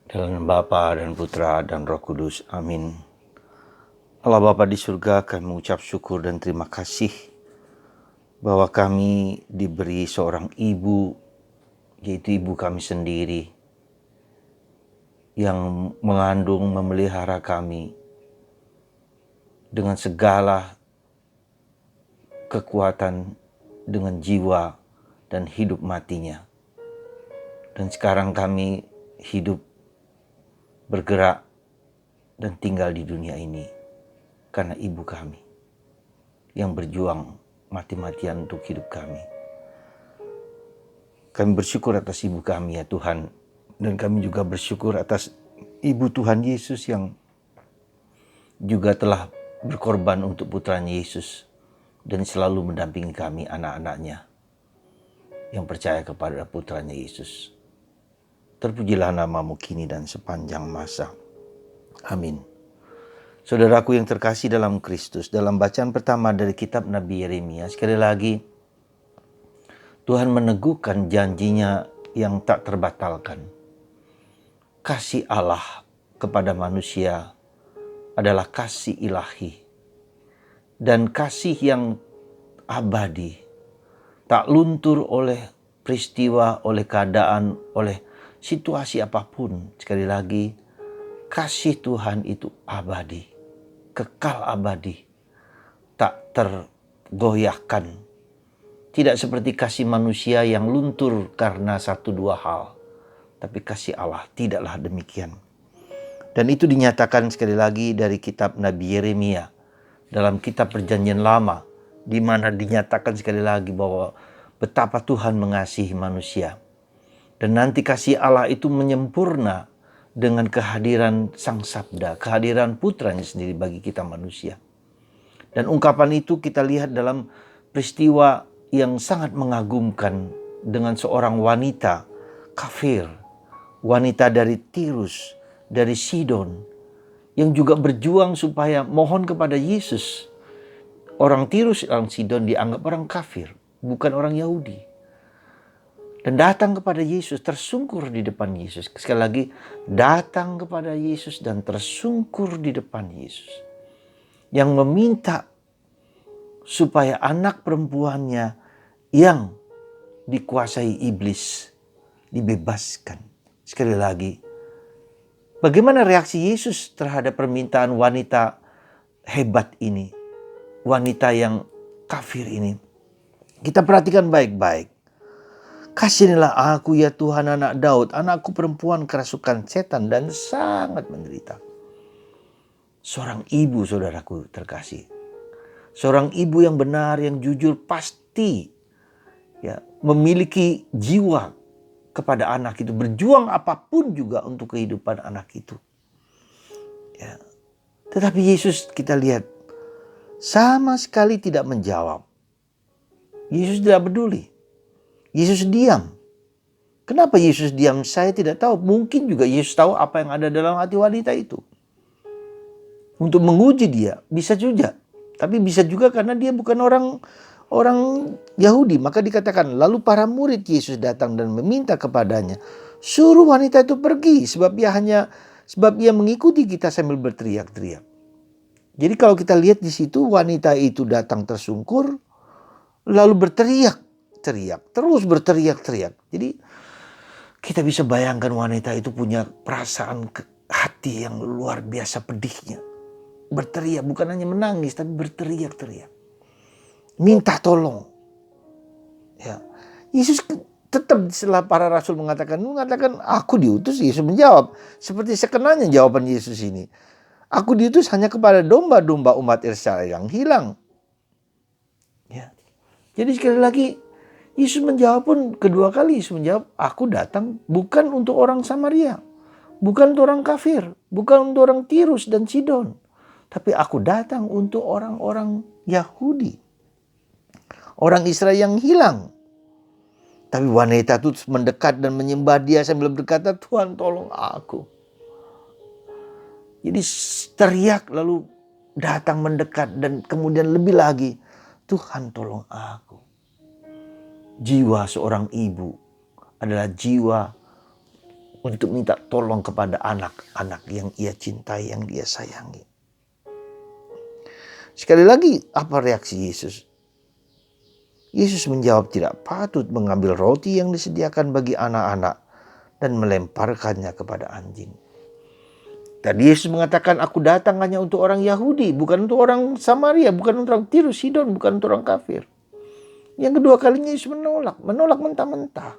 Dalam nama Bapa dan Putra dan Roh Kudus. Amin. Allah Bapa di surga, kami mengucap syukur dan terima kasih bahwa kami diberi seorang ibu, yaitu ibu kami sendiri, yang mengandung, memelihara kami dengan segala kekuatan, dengan jiwa dan hidup matinya. Dan sekarang kami hidup, bergerak, dan tinggal di dunia ini karena ibu kami yang berjuang mati-matian untuk hidup kami. Kami bersyukur atas ibu kami ya Tuhan. Dan kami juga bersyukur atas ibu Tuhan Yesus yang juga telah berkorban untuk putranya Yesus. Dan selalu mendampingi kami anak-anaknya yang percaya kepada putranya Yesus. Terpujilah namamu kini dan sepanjang masa. Amin. Saudaraku yang terkasih dalam Kristus, dalam bacaan pertama dari kitab Nabi Yeremia, sekali lagi Tuhan meneguhkan janjinya yang tak terbatalkan. Kasih Allah kepada manusia adalah kasih ilahi dan kasih yang abadi, tak luntur oleh peristiwa, oleh keadaan, oleh situasi apapun. Sekali lagi, kasih Tuhan itu abadi, kekal abadi, tak tergoyahkan. Tidak seperti kasih manusia yang luntur karena satu dua hal. Tapi kasih Allah tidaklah demikian. Dan itu dinyatakan sekali lagi dari kitab Nabi Yeremia. Dalam kitab Perjanjian Lama. Di mana dinyatakan sekali lagi bahwa betapa Tuhan mengasihi manusia. Dan nanti kasih Allah itu menyempurna dengan kehadiran Sang Sabda. Kehadiran putranya sendiri bagi kita manusia. Dan ungkapan itu kita lihat dalam peristiwa yang sangat mengagumkan dengan seorang wanita kafir, wanita dari Tirus, dari Sidon, yang juga berjuang supaya mohon kepada Yesus. Orang Tirus, orang Sidon dianggap orang kafir, bukan orang Yahudi. Dan datang kepada Yesus, tersungkur di depan Yesus. Sekali lagi, datang kepada Yesus dan tersungkur di depan Yesus. Yang meminta supaya anak perempuannya yang dikuasai iblis dibebaskan. Sekali lagi, bagaimana reaksi Yesus terhadap permintaan wanita hebat ini, wanita yang kafir ini? Kita perhatikan baik-baik. Kasihanilah aku ya Tuhan anak Daud, anakku perempuan kerasukan setan dan sangat menderita. Seorang ibu, saudaraku terkasih. Seorang ibu yang benar, yang jujur pasti ya, memiliki jiwa kepada anak itu, berjuang apapun juga untuk kehidupan anak itu. Ya. Tetapi Yesus kita lihat sama sekali tidak menjawab. Yesus tidak peduli. Yesus diam. Kenapa Yesus diam? Saya tidak tahu. Mungkin juga Yesus tahu apa yang ada dalam hati wanita itu. Untuk menguji dia, bisa juga. Tapi bisa juga karena dia bukan orang Yahudi. Maka dikatakan, lalu para murid Yesus datang dan meminta kepadanya, suruh wanita itu pergi sebab ia mengikuti kita sambil berteriak-teriak. Jadi kalau kita lihat di situ, wanita itu datang tersungkur lalu berteriak-teriak, terus berteriak-teriak. Jadi kita bisa bayangkan wanita itu punya perasaan hati yang luar biasa pedihnya. Berteriak, bukan hanya menangis tapi berteriak-teriak. Minta tolong. Ya. Yesus tetap setelah para rasul mengatakan aku diutus, Yesus menjawab seperti sekenanya jawaban Yesus ini. Aku diutus hanya kepada domba-domba umat Israel yang hilang. Ya. Jadi sekali lagi Yesus menjawab pun kedua kali Yesus menjawab, aku datang bukan untuk orang Samaria, bukan untuk orang kafir, bukan untuk orang Tirus dan Sidon, tapi aku datang untuk orang-orang Yahudi, orang Israel yang hilang. Tapi wanita itu mendekat dan menyembah dia sambil berkata, Tuhan tolong aku. Jadi teriak lalu datang mendekat dan kemudian lebih lagi, Tuhan tolong aku. Jiwa seorang ibu adalah jiwa untuk minta tolong kepada anak-anak yang ia cintai, yang dia sayangi. Sekali lagi, apa reaksi Yesus? Yesus menjawab, tidak patut mengambil roti yang disediakan bagi anak-anak dan melemparkannya kepada anjing. Tadi Yesus mengatakan, aku datang hanya untuk orang Yahudi, bukan untuk orang Samaria, bukan untuk orang Tirus, Sidon, bukan untuk orang kafir. Yang kedua kalinya Yesus menolak mentah-mentah.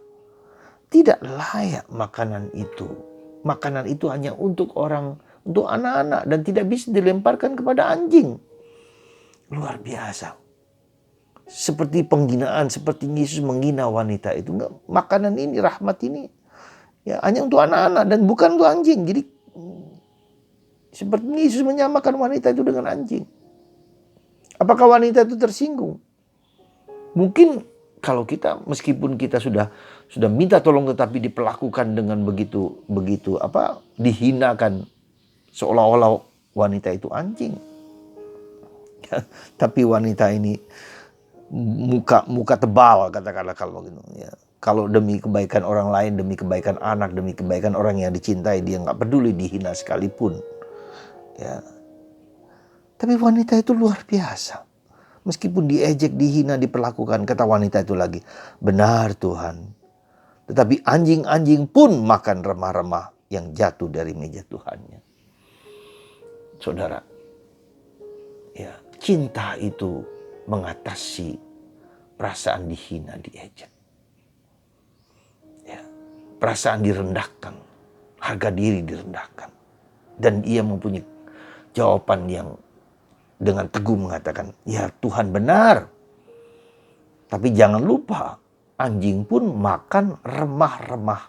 Tidak layak makanan itu. Makanan itu hanya untuk anak-anak dan tidak bisa dilemparkan kepada anjing. Luar biasa. Seperti penghinaan, seperti Yesus menghina wanita itu. Enggak, makanan ini, rahmat ini ya hanya untuk anak-anak dan bukan untuk anjing. Jadi seperti Yesus menyamakan wanita itu dengan anjing. Apakah wanita itu tersinggung? Mungkin kalau kita, meskipun kita sudah minta tolong tetapi diperlakukan dengan begitu dihinakan, seolah-olah wanita itu anjing. Tapi wanita ini muka tebal, katakanlah kalau gitu ya. Kalau demi kebaikan orang lain, demi kebaikan anak, demi kebaikan orang yang dicintai, dia nggak peduli dihina sekalipun. Ya. Tapi wanita itu luar biasa. Meskipun diejek, dihina, diperlakukan, kata wanita itu lagi, benar Tuhan. Tetapi anjing-anjing pun makan remah-remah yang jatuh dari meja Tuhannya. Saudara, ya, cinta itu mengatasi perasaan dihina, diejek. Ya, perasaan direndahkan, harga diri direndahkan. Dan ia mempunyai jawaban yang dengan teguh mengatakan, ya Tuhan benar. Tapi jangan lupa, anjing pun makan remah-remah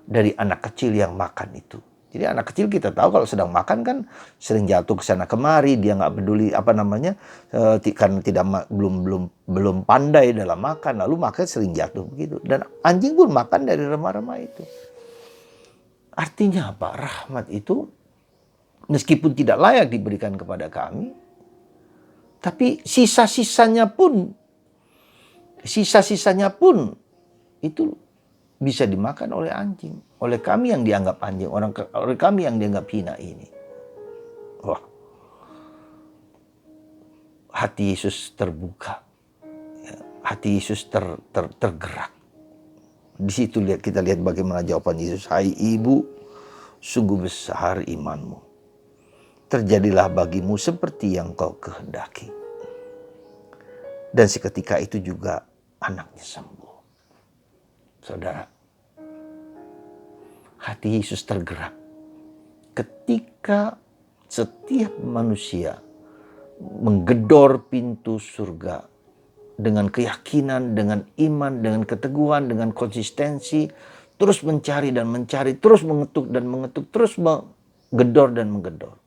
dari anak kecil yang makan itu. Jadi anak kecil kita tahu kalau sedang makan kan sering jatuh ke sana kemari, dia nggak peduli karena belum pandai dalam makan, lalu makan sering jatuh begitu. Dan anjing pun makan dari remah-remah itu. Artinya apa? Rahmat itu meskipun tidak layak diberikan kepada kami, tapi sisa-sisanya pun itu bisa dimakan oleh anjing, oleh kami yang dianggap anjing, oleh kami yang dianggap hina ini. Wah, hati Yesus terbuka, hati Yesus tergerak. Di situ kita lihat bagaimana jawaban Yesus. Hai ibu, sungguh besar imanmu. Terjadilah bagimu seperti yang kau kehendaki. Dan seketika itu juga anaknya sembuh. Saudara, hati Yesus tergerak ketika setiap manusia menggedor pintu surga dengan keyakinan, dengan iman, dengan keteguhan, dengan konsistensi, terus mencari dan mencari, terus mengetuk dan mengetuk, terus menggedor dan menggedor.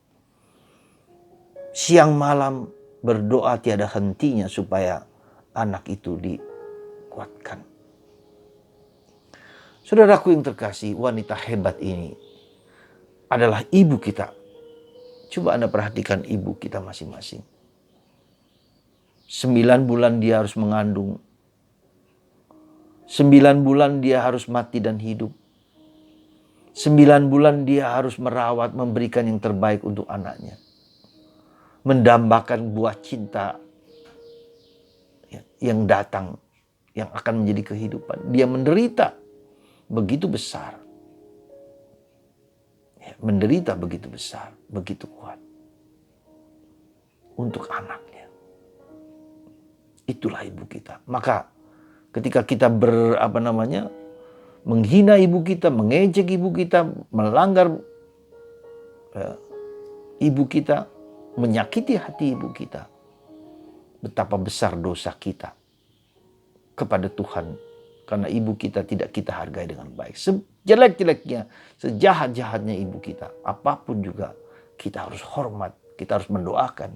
Siang malam berdoa tiada hentinya supaya anak itu dikuatkan. Saudaraku yang terkasih, wanita hebat ini adalah ibu kita. Coba Anda perhatikan ibu kita masing-masing. 9 bulan dia harus mengandung. 9 bulan dia harus mati dan hidup. 9 bulan dia harus merawat, memberikan yang terbaik untuk anaknya. Mendambakan buah cinta yang datang, yang akan menjadi kehidupan. Dia menderita begitu besar. Menderita begitu besar, begitu kuat. Untuk anaknya. Itulah ibu kita. Maka ketika kita menghina ibu kita, mengejek ibu kita, melanggar ibu kita, menyakiti hati ibu kita, betapa besar dosa kita kepada Tuhan. Karena ibu kita tidak kita hargai dengan baik. Sejelek-jeleknya, sejahat-jahatnya ibu kita, apapun juga kita harus hormat, kita harus mendoakan,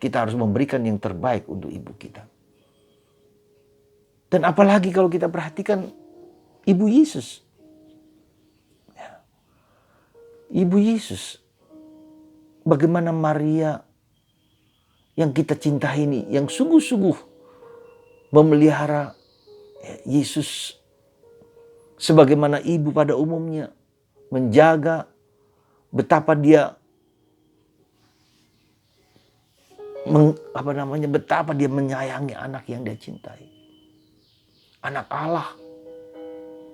kita harus memberikan yang terbaik untuk ibu kita. Dan apalagi kalau kita perhatikan ibu Yesus. Ibu Yesus. Bagaimana Maria yang kita cintai ini, yang sungguh-sungguh memelihara Yesus sebagaimana ibu pada umumnya menjaga, betapa dia betapa dia menyayangi anak yang dia cintai. Anak Allah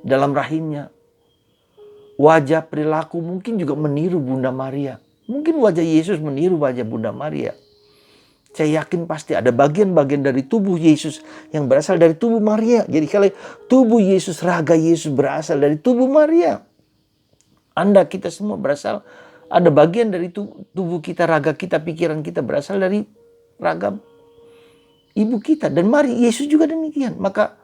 dalam rahimnya. Wajah perilaku mungkin juga meniru Bunda Maria. Mungkin wajah Yesus meniru wajah Bunda Maria. Saya yakin pasti ada bagian-bagian dari tubuh Yesus yang berasal dari tubuh Maria. Jadi kalau tubuh Yesus, raga Yesus berasal dari tubuh Maria. Anda, kita semua berasal, ada bagian dari tubuh kita, raga kita, pikiran kita berasal dari raga ibu kita. Dan mari Yesus juga demikian. Maka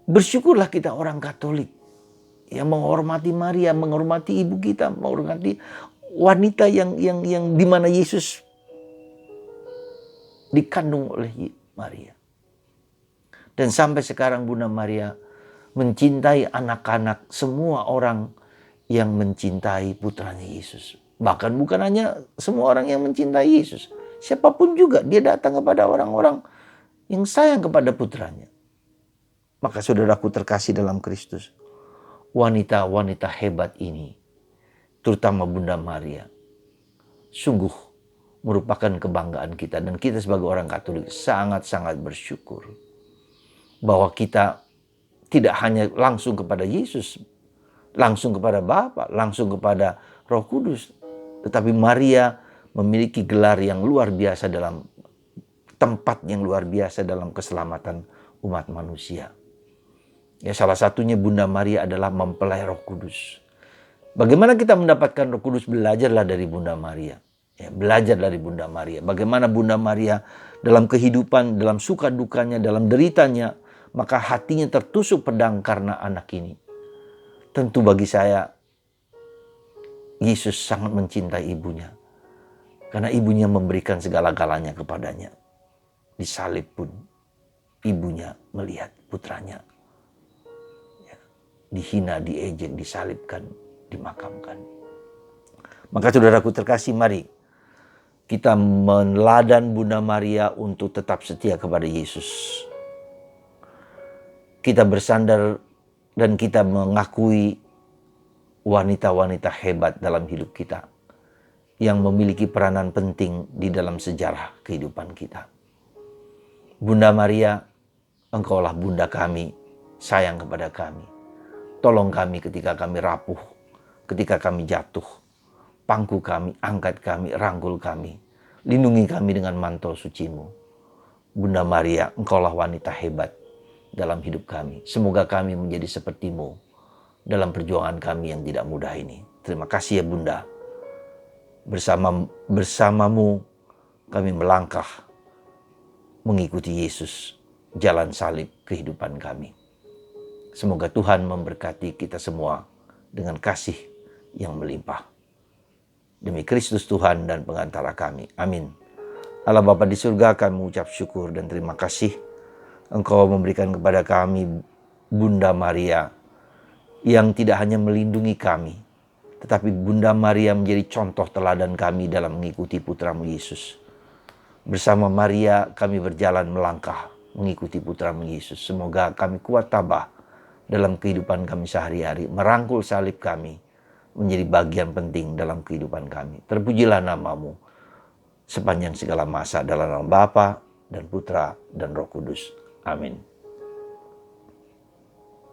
bersyukurlah kita orang Katolik yang menghormati Maria, menghormati ibu kita, menghormati wanita yang di mana Yesus dikandung oleh Maria. Dan sampai sekarang Bunda Maria mencintai anak-anak, semua orang yang mencintai putranya Yesus. Bahkan bukan hanya semua orang yang mencintai Yesus. Siapapun juga dia datang kepada orang-orang yang sayang kepada putranya. Maka saudaraku terkasih dalam Kristus, wanita-wanita hebat ini, terutama Bunda Maria, sungguh merupakan kebanggaan kita. Dan kita sebagai orang Katolik sangat-sangat bersyukur bahwa kita tidak hanya langsung kepada Yesus, langsung kepada Bapa, langsung kepada Roh Kudus, tetapi Maria memiliki gelar yang luar biasa, dalam tempat yang luar biasa dalam keselamatan umat manusia. Ya, salah satunya Bunda Maria adalah mempelai Roh Kudus. Bagaimana kita mendapatkan Roh Kudus? Belajarlah dari Bunda Maria. Ya, belajar dari Bunda Maria. Bagaimana Bunda Maria dalam kehidupan, dalam suka dukanya, dalam deritanya, maka hatinya tertusuk pedang karena anak ini. Tentu bagi saya, Yesus sangat mencintai ibunya. Karena ibunya memberikan segala-galanya kepadanya. Disalib pun ibunya melihat putranya dihina, diejek, disalibkan, dimakamkan. Maka saudaraku terkasih, mari kita meneladani Bunda Maria untuk tetap setia kepada Yesus. Kita bersandar dan kita mengakui wanita-wanita hebat dalam hidup kita yang memiliki peranan penting di dalam sejarah kehidupan kita. Bunda Maria, Engkaulah Bunda kami, sayang kepada kami. Tolong kami ketika kami rapuh, ketika kami jatuh. Pangku kami, angkat kami, rangkul kami. Lindungi kami dengan mantel suci-Mu. Bunda Maria, Engkaulah wanita hebat dalam hidup kami. Semoga kami menjadi seperti-Mu dalam perjuangan kami yang tidak mudah ini. Terima kasih ya Bunda. Bersamamu kami melangkah mengikuti Yesus, jalan salib kehidupan kami. Semoga Tuhan memberkati kita semua dengan kasih yang melimpah. Demi Kristus Tuhan dan pengantara kami. Amin. Allah Bapa di surga, kami mengucap syukur dan terima kasih Engkau memberikan kepada kami Bunda Maria yang tidak hanya melindungi kami, tetapi Bunda Maria menjadi contoh teladan kami dalam mengikuti Putra-Mu Yesus. Bersama Maria kami berjalan melangkah mengikuti Putra-Mu Yesus. Semoga kami kuat tabah dalam kehidupan kami sehari-hari, merangkul salib kami menjadi bagian penting dalam kehidupan kami. Terpujilah nama-Mu sepanjang segala masa, dalam nama Bapa dan Putra dan Roh Kudus. Amin.